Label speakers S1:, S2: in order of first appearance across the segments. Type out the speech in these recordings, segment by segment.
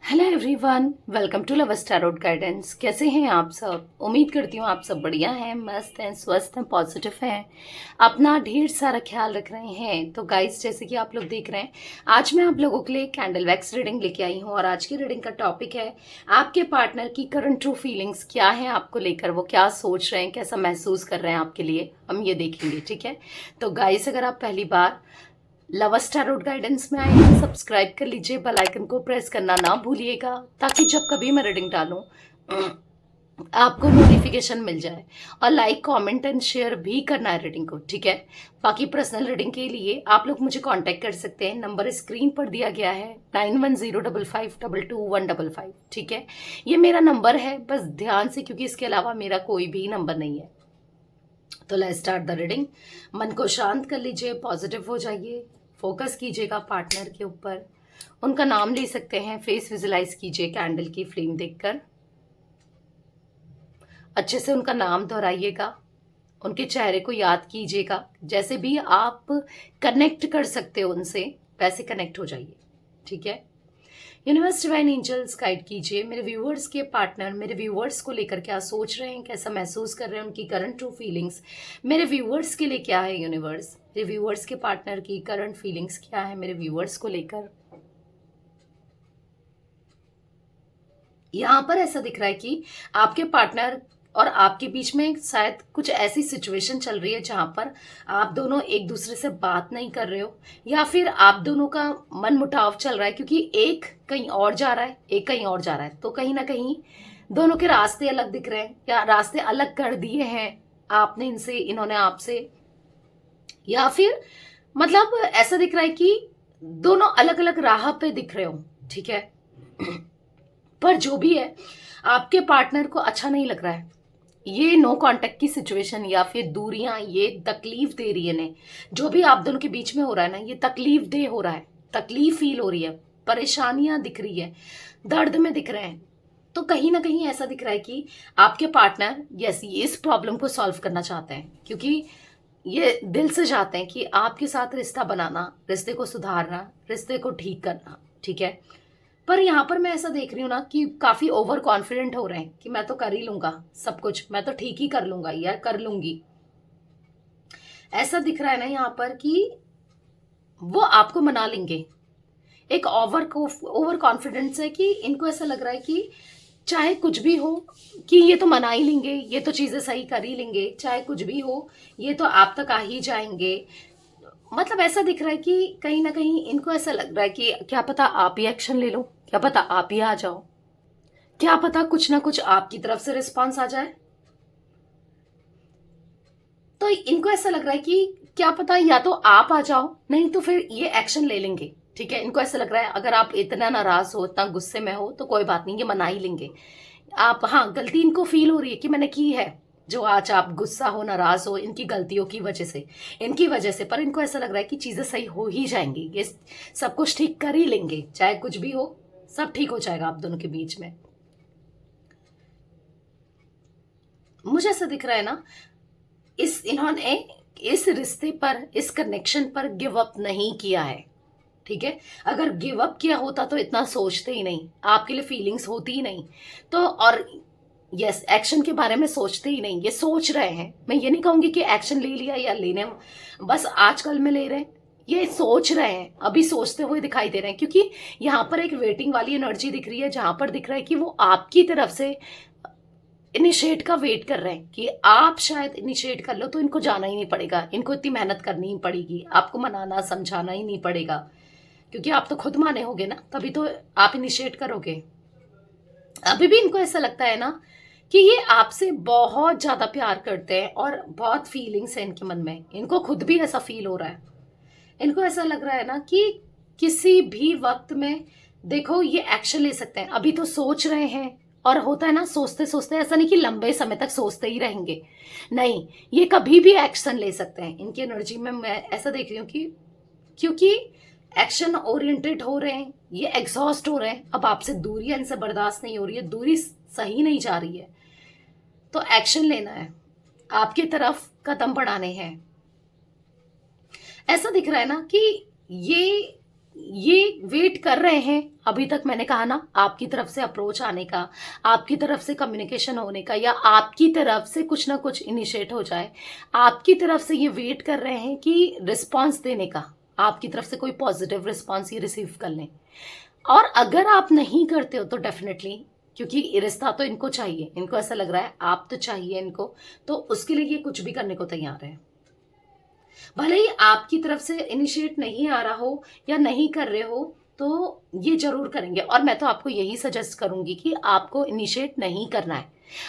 S1: Hello everyone, welcome to love tarot guidance. कैसे हैं आप सब? उम्मीद करती हूँ आप सब बढ़िया हैं, मस्त हैं, स्वस्थ हैं, पॉजिटिव हैं, अपना ढेर सारा ख्याल रख रहे हैं। तो गाइस, जैसे कि आप लोग देख रहे हैं, आज मैं आप लोगों के लिए कैंडल वैक्स रीडिंग लेके आई हूँ और आज की रीडिंग का टॉपिक है आपके पार्टनर की करंट ट्रू फीलिंग्स क्या है आपको लेकर, वो क्या सोच रहे हैं, कैसा महसूस कर रहे हैं आपके लिए, हम ये देखेंगे। ठीक है? तो गाइस, अगर आप पहली बार लवर्स टैरोट गाइडेंस में आए हैं, सब्सक्राइब कर लीजिए, बेल आइकन को प्रेस करना ना भूलिएगा ताकि जब कभी मैं रीडिंग डालूं आपको नोटिफिकेशन मिल जाए। और लाइक, कमेंट एंड शेयर भी करना है रीडिंग को। ठीक है? बाकी पर्सनल रीडिंग के लिए आप लोग मुझे कांटेक्ट कर सकते हैं, नंबर स्क्रीन पर दिया गया है 9105522155। ठीक है? ये मेरा नंबर है, बस ध्यान से, क्योंकि इसके अलावा मेरा कोई भी नंबर नहीं है। तो लेट्स स्टार्ट द रीडिंग। मन को शांत कर लीजिए, पॉजिटिव हो जाइए, फोकस कीजिएगा पार्टनर के ऊपर। उनका नाम ले सकते हैं, फेस विजुलाइज कीजिए कैंडल की फ्लेम देखकर। अच्छे से उनका नाम दोहराइएगा, उनके चेहरे को याद कीजिएगा। जैसे भी आप कनेक्ट कर सकते हो उनसे, वैसे कनेक्ट हो जाइए। ठीक है? यूनिवर्स, डिवाइन एंजल्स गाइड कीजिए मेरे व्यूअर्स के पार्टनर, मेरे व्यूअर्स को लेकर क्या सोच रहे हैं, कैसा महसूस कर रहे हैं, उनकी करंट ट्रू फीलिंग्स मेरे व्यूअर्स के लिए क्या है। यूनिवर्स, मेरे व्यूअर्स के पार्टनर की करंट फीलिंग्स क्या है मेरे व्यूअर्स को लेकर। यहाँ पर ऐसा दिख रहा है कि आपके पार्टनर और आपके बीच में शायद कुछ ऐसी सिचुएशन चल रही है जहां पर आप दोनों एक दूसरे से बात नहीं कर रहे हो, या फिर आप दोनों का मन मुटाव चल रहा है, क्योंकि एक कहीं और जा रहा है, एक कहीं और जा रहा है। तो कहीं ना कहीं दोनों के रास्ते अलग दिख रहे हैं, या रास्ते अलग कर दिए हैं आपने इनसे, इन्होंने आपसे, या फिर मतलब ऐसा दिख रहा है कि दोनों अलग अलग राह पे दिख रहे हो। ठीक है? पर जो भी है, आपके पार्टनर को अच्छा नहीं लग रहा है ये नो कांटेक्ट की सिचुएशन, या फिर दूरियां ये तकलीफ दे रही है इन्हें। जो भी आप दोनों के बीच में हो रहा है ना, ये तकलीफ दे हो रहा है, तकलीफ फील हो रही है, परेशानियां दिख रही है, दर्द में दिख रहे हैं। तो कहीं ना कहीं ऐसा दिख रहा है कि आपके पार्टनर यस ये इस प्रॉब्लम को सॉल्व करना चाहते हैं, क्योंकि ये दिल से चाहते हैं कि आपके साथ रिश्ता बनाना, रिश्ते को सुधारना, रिश्ते को ठीक करना। ठीक है? पर यहाँ पर मैं ऐसा देख रही हूँ ना कि काफी ओवर कॉन्फिडेंट हो रहे हैं कि मैं तो कर ही लूंगा सब कुछ, मैं तो ठीक ही कर लूंगा या कर लूंगी। ऐसा दिख रहा है ना यहाँ पर कि वो आपको मना लेंगे। एक ओवर कॉन्फिडेंस है कि इनको ऐसा लग रहा है कि चाहे कुछ भी हो, कि ये तो मना ही लेंगे, ये तो चीजें सही कर ही लेंगे, चाहे कुछ भी हो ये तो आप तक आ ही जाएंगे। मतलब ऐसा दिख रहा है कि कहीं ना कहीं इनको ऐसा लग रहा है कि क्या पता आप ही एक्शन ले लो, क्या पता आप ही आ जाओ, क्या पता कुछ ना कुछ आपकी तरफ से रिस्पांस आ जाए। तो इनको ऐसा लग रहा है कि क्या पता या तो आप आ जाओ, नहीं तो फिर ये एक्शन ले लेंगे। ठीक है? इनको ऐसा लग रहा है अगर आप इतना नाराज हो, इतना गुस्से में हो, तो कोई बात नहीं, ये मना ही लेंगे। आप, हाँ, गलती इनको फील हो रही है कि मैंने की है, जो आज आप गुस्सा हो, नाराज हो, इनकी गलतियों की वजह से, इनकी वजह से। पर इनको ऐसा लग रहा है कि चीजें सही हो ही जाएंगी, ये सब कुछ ठीक कर ही लेंगे, चाहे कुछ भी हो, सब ठीक हो जाएगा आप दोनों के बीच में। मुझे ऐसा दिख रहा है ना, इन्होंने इस रिश्ते पर, इस कनेक्शन पर गिव अप नहीं किया है। ठीक है? अगर गिव अप किया होता तो इतना सोचते ही नहीं, आपके लिए फीलिंग्स होती ही नहीं। तो और यस, एक्शन के बारे में सोचते ही नहीं, ये सोच रहे हैं। मैं ये नहीं कहूंगी कि एक्शन ले लिया या लेने बस आजकल में ले रहे हैं, ये सोच रहे हैं, अभी सोचते हुए दिखाई दे रहे हैं, क्योंकि यहाँ पर एक वेटिंग वाली एनर्जी दिख रही है, जहां पर दिख रहा है कि वो आपकी तरफ से इनिशिएट का वेट कर रहे हैं कि आप शायद इनिशिएट कर लो तो इनको जाना ही नहीं पड़ेगा, इनको इतनी मेहनत करनी ही पड़ेगी, आपको मनाना समझाना ही नहीं पड़ेगा, क्योंकि आप तो खुद माने होगे ना, तभी तो आप इनिशिएट करोगे। अभी भी इनको ऐसा लगता है ना कि ये आपसे बहुत ज्यादा प्यार करते हैं और बहुत फीलिंग्स है इनके मन में, इनको खुद भी ऐसा फील हो रहा है। इनको ऐसा लग रहा है ना कि किसी भी वक्त में, देखो, ये एक्शन ले सकते हैं। अभी तो सोच रहे हैं, और होता है ना, सोचते सोचते, ऐसा नहीं कि लंबे समय तक सोचते ही रहेंगे, नहीं, ये कभी भी एक्शन ले सकते हैं। इनकी एनर्जी में मैं ऐसा देख रही हूँ कि क्योंकि एक्शन ओरिएंटेड हो रहे हैं, ये एग्जॉस्ट हो रहे हैं, अब आपसे दूरी इनसे बर्दाश्त नहीं हो रही है, दूरी सही नहीं जा रही है, तो एक्शन लेना है, आपकी तरफ कदम बढ़ाने हैं। ऐसा दिख रहा है ना कि ये ये वेट कर रहे हैं। अभी तक मैंने कहा ना, आपकी तरफ से अप्रोच आने का, आपकी तरफ से कम्युनिकेशन होने का, या आपकी तरफ से कुछ ना कुछ इनिशिएट हो जाए। आपकी तरफ से ये वेट कर रहे हैं कि रिस्पॉन्स देने का, आपकी तरफ से कोई पॉजिटिव रिस्पॉन्स ये रिसीव कर लें। और अगर आप नहीं करते हो तो डेफिनेटली, क्योंकि रिश्ता तो इनको चाहिए, इनको ऐसा लग रहा है आप तो चाहिए इनको, तो उसके लिए ये कुछ भी करने को तैयार है। भले ही आपकी तरफ से इनिशिएट नहीं आ रहा हो या नहीं कर रहे हो, तो ये जरूर करेंगे। और मैं तो आपको यही सजेस्ट करूंगी कि आपको इनिशिएट नहीं करना है,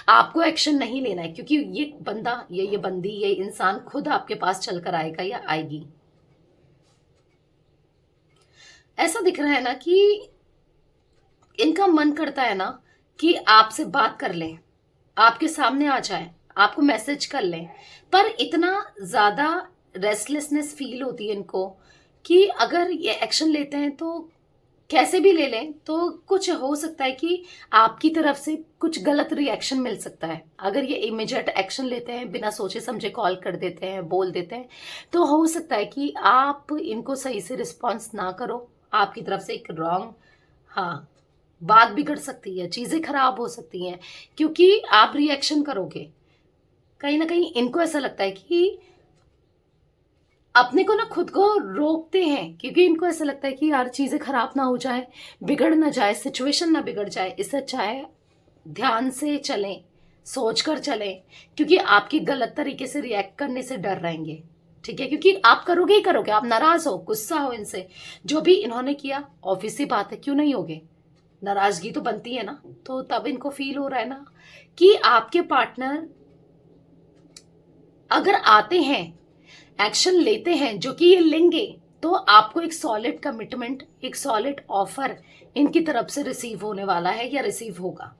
S1: आपको एक्शन नहीं लेना है, क्योंकि ये बंदा, ये बंदी, ये इंसान खुद आपके पास चलकर आएगा या आएगी। ऐसा दिख रहा है ना कि इनका मन करता है ना कि आपसे बात कर लें, आपके सामने आ जाए, आपको मैसेज कर लें, पर इतना ज्यादा रेस्टलेसनेस फील होती है इनको कि अगर ये एक्शन लेते हैं तो कैसे भी ले लें तो कुछ हो सकता है कि आपकी तरफ से कुछ गलत रिएक्शन मिल सकता है। अगर ये इमीडिएट एक्शन लेते हैं, बिना सोचे समझे कॉल कर देते हैं, बोल देते हैं, तो हो सकता है कि आप इनको सही से रिस्पॉन्स ना करो, आपकी तरफ से एक रॉन्ग, हाँ, बात बिगड़ सकती है, चीजें खराब हो सकती हैं, क्योंकि आप रिएक्शन करोगे। कहीं ना कहीं इनको ऐसा लगता है कि अपने को ना खुद को रोकते हैं, क्योंकि इनको ऐसा लगता है कि यार चीजें खराब ना हो जाए, बिगड़ ना जाए, सिचुएशन ना बिगड़ जाए। इससे अच्छा है ध्यान से चलें, सोच कर चलें, क्योंकि आपकी गलत तरीके से रिएक्ट करने से डर रहेंगे। ठीक है, क्योंकि आप करोगे ही करोगे, आप नाराज हो, गुस्सा हो इनसे, जो भी इन्होंने किया, ऑब्वियस सी बात है, क्यों नहीं होगे, नाराजगी तो बनती है ना। तो तब इनको फील हो रहा है ना कि आपके पार्टनर अगर आते हैं, एक्शन लेते हैं, जो कि ये लेंगे, तो आपको एक सॉलिड कमिटमेंट, एक सॉलिड ऑफर इनकी तरफ से रिसीव होने वाला है या रिसीव होगा।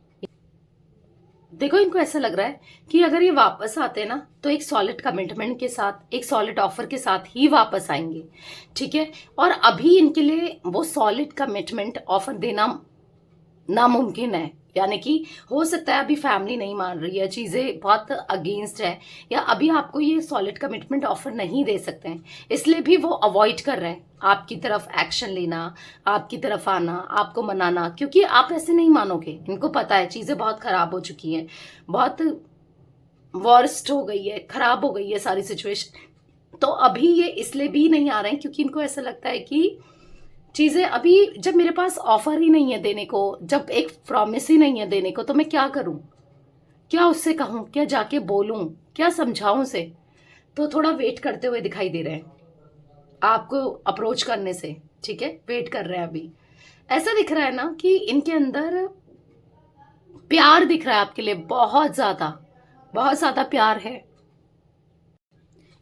S1: देखो, इनको ऐसा लग रहा है कि अगर ये वापस आते हैं ना, तो एक सॉलिड कमिटमेंट के साथ, एक सॉलिड ऑफर के साथ ही वापस आएंगे। ठीक है, और अभी इनके लिए वो सॉलिड कमिटमेंट ऑफर देना नामुमकिन है। यानी कि हो सकता है अभी फैमिली नहीं मान रही है, चीजें बहुत अगेंस्ट है, या अभी आपको ये सॉलिड कमिटमेंट ऑफर नहीं दे सकते हैं, इसलिए भी वो अवॉइड कर रहे हैं आपकी तरफ एक्शन लेना, आपकी तरफ आना, आपको मनाना, क्योंकि आप ऐसे नहीं मानोगे। इनको पता है चीजें बहुत खराब हो चुकी हैं, बहुत वर्स्ट हो गई है, खराब हो गई है सारी सिचुएशन। तो अभी ये इसलिए भी नहीं आ रहे हैं क्योंकि इनको ऐसा लगता है कि चीजें अभी, जब मेरे पास ऑफर ही नहीं है देने को, जब एक प्रॉमिस ही नहीं है देने को, तो मैं क्या करूं, क्या उससे कहूं, क्या जाके बोलूं, क्या समझाऊं उसे। तो थोड़ा वेट करते हुए दिखाई दे रहे हैं आपको अप्रोच करने से। ठीक है, वेट कर रहे हैं अभी। ऐसा दिख रहा है ना कि इनके अंदर प्यार दिख रहा है आपके लिए, बहुत ज्यादा प्यार है।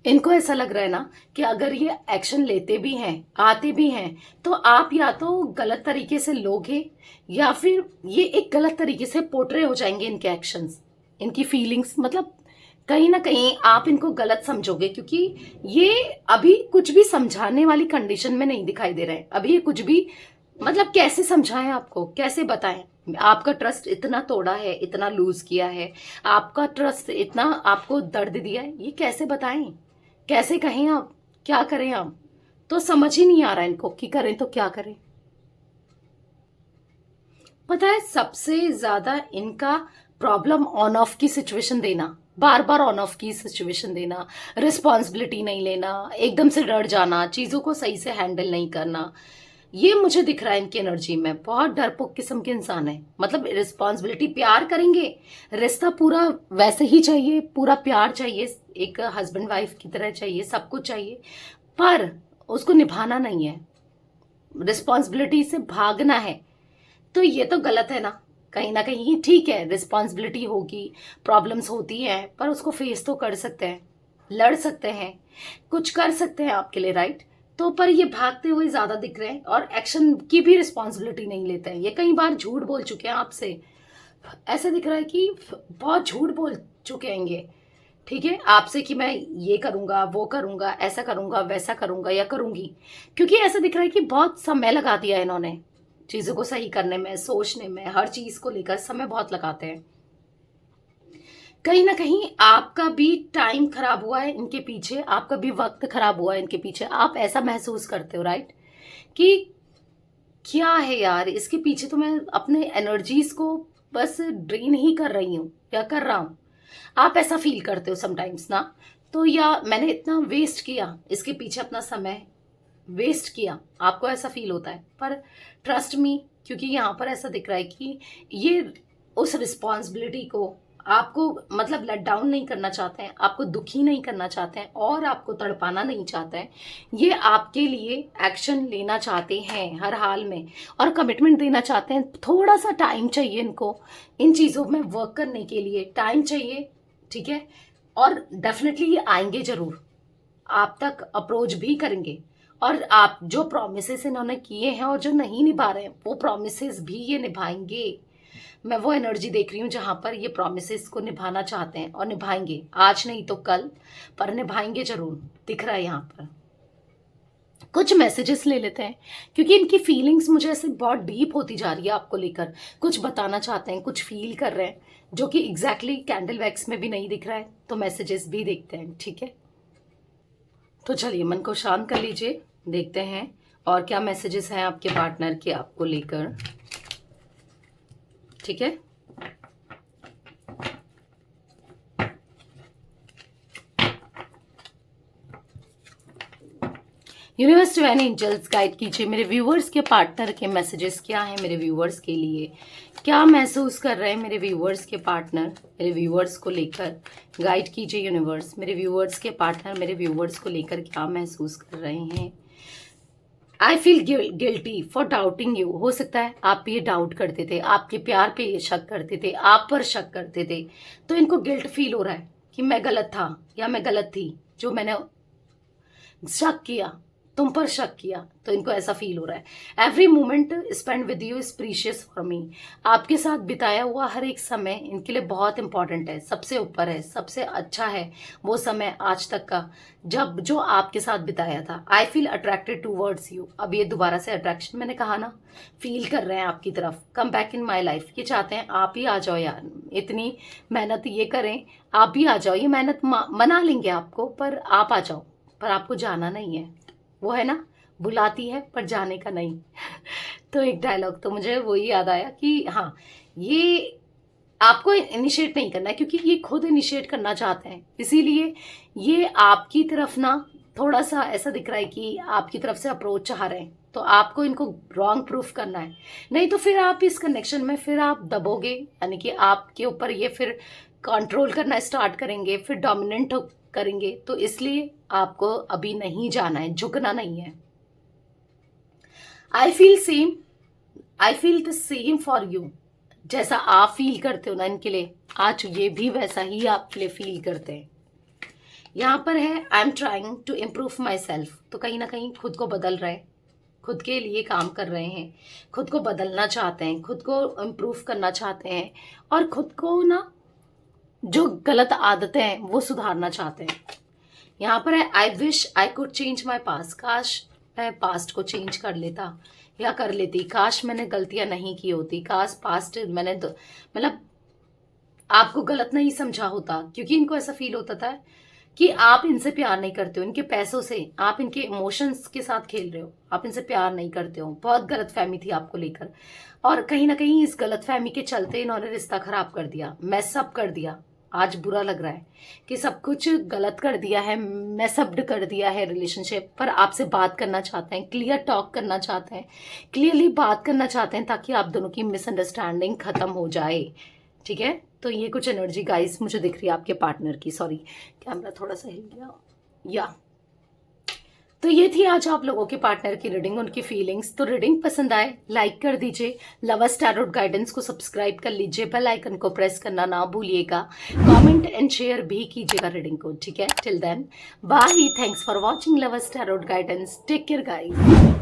S1: इनको ऐसा लग रहा है ना कि अगर ये एक्शन लेते भी हैं, आते भी हैं, तो आप या तो गलत तरीके से लोगे, या फिर ये एक गलत तरीके से पोर्ट्रे हो जाएंगे, इनके एक्शंस, इनकी फीलिंग्स, मतलब कहीं ना कहीं आप इनको गलत समझोगे, क्योंकि ये अभी कुछ भी समझाने वाली कंडीशन में नहीं दिखाई दे रहे हैं। अभी ये कुछ भी, मतलब कैसे समझाएं आपको, कैसे बताएं। आपका ट्रस्ट इतना तोड़ा है, इतना लूज किया है, आपका ट्रस्ट इतना आपको दर्द दिया है, ये कैसे बताएं, कैसे कहें आप, क्या करें आप। तो समझ ही नहीं आ रहा है इनको कि करें तो क्या करें। पता है, सबसे ज्यादा इनका प्रॉब्लम ऑन ऑफ की सिचुएशन देना, बार बार ऑन ऑफ की सिचुएशन देना, रिस्पॉन्सिबिलिटी नहीं लेना, एकदम से डर जाना, चीजों को सही से हैंडल नहीं करना, ये मुझे दिख रहा है इनकी एनर्जी में। बहुत डरपोक किस्म के इंसान है, मतलब रिस्पॉन्सिबिलिटी, प्यार करेंगे, रिश्ता पूरा वैसे ही चाहिए, पूरा प्यार चाहिए, एक हस्बैंड वाइफ की तरह चाहिए, सब कुछ चाहिए, पर उसको निभाना नहीं है, रिस्पॉन्सिबिलिटी से भागना है। तो ये तो गलत है ना कहीं। ठीक है, रिस्पॉन्सिबिलिटी होगी, प्रॉब्लम्स होती हैं, पर उसको फेस तो कर सकते हैं, लड़ सकते हैं, कुछ कर सकते हैं आपके लिए, राइट। तो पर ये भागते हुए ज्यादा दिख रहे हैं और एक्शन की भी रिस्पॉन्सिबिलिटी नहीं लेते हैं। ये कई बार झूठ बोल चुके हैं आपसे, ऐसा दिख रहा है कि बहुत झूठ बोल चुके हैं ये। ठीक है, आपसे कि मैं ये करूंगा, वो करूंगा, ऐसा करूंगा, वैसा करूंगा या करूंगी, क्योंकि ऐसा दिख रहा है कि बहुत समय लगा दिया है इन्होंने चीजों को सही करने में, सोचने में, हर चीज को लेकर समय बहुत लगाते हैं। कहीं ना कहीं आपका भी टाइम खराब हुआ है इनके पीछे, आपका भी वक्त खराब हुआ है इनके पीछे, आप ऐसा महसूस करते हो, राइट, कि क्या है यार इसके पीछे? तो मैं अपने एनर्जीज को बस ड्रेन ही कर रही हूँ या कर रहा हूँ। आप ऐसा फील करते हो समटाइम्स ना? तो या मैंने इतना वेस्ट किया इसके पीछे, अपना समय वेस्ट किया, आपको ऐसा फील होता है? पर ट्रस्ट मी, क्योंकि यहाँ पर ऐसा दिख रहा है कि ये उस रिस्पॉन्सिबिलिटी को आपको मतलब लेट डाउन नहीं करना चाहते हैं, आपको दुखी नहीं करना चाहते हैं और आपको तड़पाना नहीं चाहते हैं। ये आपके लिए एक्शन लेना चाहते हैं हर हाल में और कमिटमेंट देना चाहते हैं। थोड़ा सा टाइम चाहिए इनको इन चीज़ों में वर्क करने के लिए, टाइम चाहिए, ठीक है? और डेफिनेटली ये आएंगे ज़रूर, आप तक अप्रोच भी करेंगे। और आप जो प्रोमिसेस इन्होंने किए हैं और जो नहीं निभा रहे हैं, वो प्रोमिसेस भी ये निभाएंगे। मैं वो एनर्जी देख रही हूँ जहां पर ये प्रोमिसेस को निभाना चाहते हैं और निभाएंगे, आज नहीं तो कल, पर निभाएंगे जरूर, दिख रहा है यहाँ पर। कुछ मैसेजेस ले लेते हैं, क्योंकि इनकी फीलिंग्स मुझे ऐसे बहुत डीप होती जा रही है आपको लेकर। कुछ बताना चाहते हैं, कुछ फील कर रहे हैं, जो कि एग्जैक्टली कैंडल वैक्स में भी नहीं दिख रहा है। तो मैसेजेस भी देखते हैं, ठीक है? तो चलिए मन को शांत कर लीजिए, देखते हैं और क्या मैसेजेस हैं आपके पार्टनर के आपको लेकर, ठीक है? यूनिवर्स डिवाइन एंजल्स गाइड कीजिए मेरे व्यूवर्स के पार्टनर के मैसेजेस क्या हैं मेरे व्यूवर्स के लिए। क्या महसूस कर रहे हैं मेरे व्यूवर्स के पार्टनर मेरे व्यूवर्स को लेकर? गाइड कीजिए यूनिवर्स, मेरे व्यूवर्स के पार्टनर मेरे व्यूवर्स को लेकर क्या महसूस कर रहे हैं। I feel guilty for doubting you. हो सकता है आप ये डाउट करते थे, आपके प्यार पे ये शक करते थे, आप पर शक करते थे, तो इनको गिल्ट फील हो रहा है कि मैं गलत था या मैं गलत थी, जो मैंने शक किया, तुम पर शक किया, तो इनको ऐसा फील हो रहा है। Every moment spend with you is precious for me. आपके साथ बिताया हुआ हर एक समय इनके लिए बहुत इंपॉर्टेंट है, सबसे ऊपर है, सबसे अच्छा है वो समय आज तक का जब जो आपके साथ बिताया था। I feel attracted towards you. अब ये दोबारा से अट्रैक्शन, मैंने कहा ना, फील कर रहे हैं आपकी तरफ। Come back in my life, ये चाहते हैं आप ही आ जाओ यार, इतनी मेहनत ये करें, आप भी आ जाओ। ये मेहनत मना लेंगे आपको, पर आप आ जाओ, पर आपको जाना नहीं है। वो है ना, बुलाती है पर जाने का नहीं। तो एक डायलॉग तो मुझे वही याद आया कि हाँ, ये आपको इनिशिएट नहीं करना है, क्योंकि ये खुद इनिशिएट करना चाहते हैं। इसीलिए ये आपकी तरफ ना थोड़ा सा ऐसा दिख रहा है कि आपकी तरफ से अप्रोच चाह रहे हैं, तो आपको इनको रॉन्ग प्रूफ करना है। नहीं तो फिर आप इस कनेक्शन में फिर आप दबोगे, यानी कि आपके ऊपर ये फिर कंट्रोल करना स्टार्ट करेंगे, फिर डोमिनेंट करेंगे। तो इसलिए आपको अभी नहीं जाना है, झुकना नहीं है। I feel same, I feel the same for you. जैसा आप फील करते हो ना इनके लिए, आज ये भी वैसा ही आपके लिए फील करते हैं। यहाँ पर है I am trying to improve myself. तो कहीं ना कहीं खुद को बदल रहे हैं, खुद के लिए काम कर रहे हैं, खुद को बदलना चाहते हैं, खुद को इम्प्रूव करना चाहते हैं और खुद को ना जो गलत आदतें हैं वो सुधारना चाहते हैं। यहाँ पर है I wish I could change my past. काश मैं पास्ट को चेंज कर लेता या कर लेती, काश मैंने गलतियां नहीं की होती, काश पास्ट मैंने मतलब आपको गलत नहीं समझा होता। क्योंकि इनको ऐसा फील होता था कि आप इनसे प्यार नहीं करते हो, इनके पैसों से आप इनके इमोशंस के साथ खेल रहे हो, आप इनसे प्यार नहीं करते हो। बहुत गलत फहमी थी आपको लेकर और कहीं ना कहीं इस गलत फहमी के चलते इन्होंने रिश्ता खराब कर दिया, मैसअप कर दिया। आज बुरा लग रहा है कि सब कुछ गलत कर दिया है, मैसअप्ड कर दिया है रिलेशनशिप। पर आपसे बात करना चाहते हैं, क्लियर टॉक करना चाहते हैं, क्लियरली बात करना चाहते हैं, ताकि आप दोनों की मिसअंडरस्टैंडिंग खत्म हो जाए, ठीक है? तो ये कुछ एनर्जी गाइस मुझे दिख रही है आपके पार्टनर की। सॉरी, कैमरा थोड़ा सा हिल गया या। तो ये थी आज आप लोगों के पार्टनर की रीडिंग, उनकी फीलिंग्स। तो रीडिंग पसंद आए लाइक कर दीजिए, लवर्स टैरोट गाइडेंस को सब्सक्राइब कर लीजिए, बेल आइकन को प्रेस करना ना भूलिएगा, कमेंट एंड शेयर भी कीजिएगा रीडिंग को, ठीक है? Till then bye, thanks for watching lovers tarot guidance, take care guys.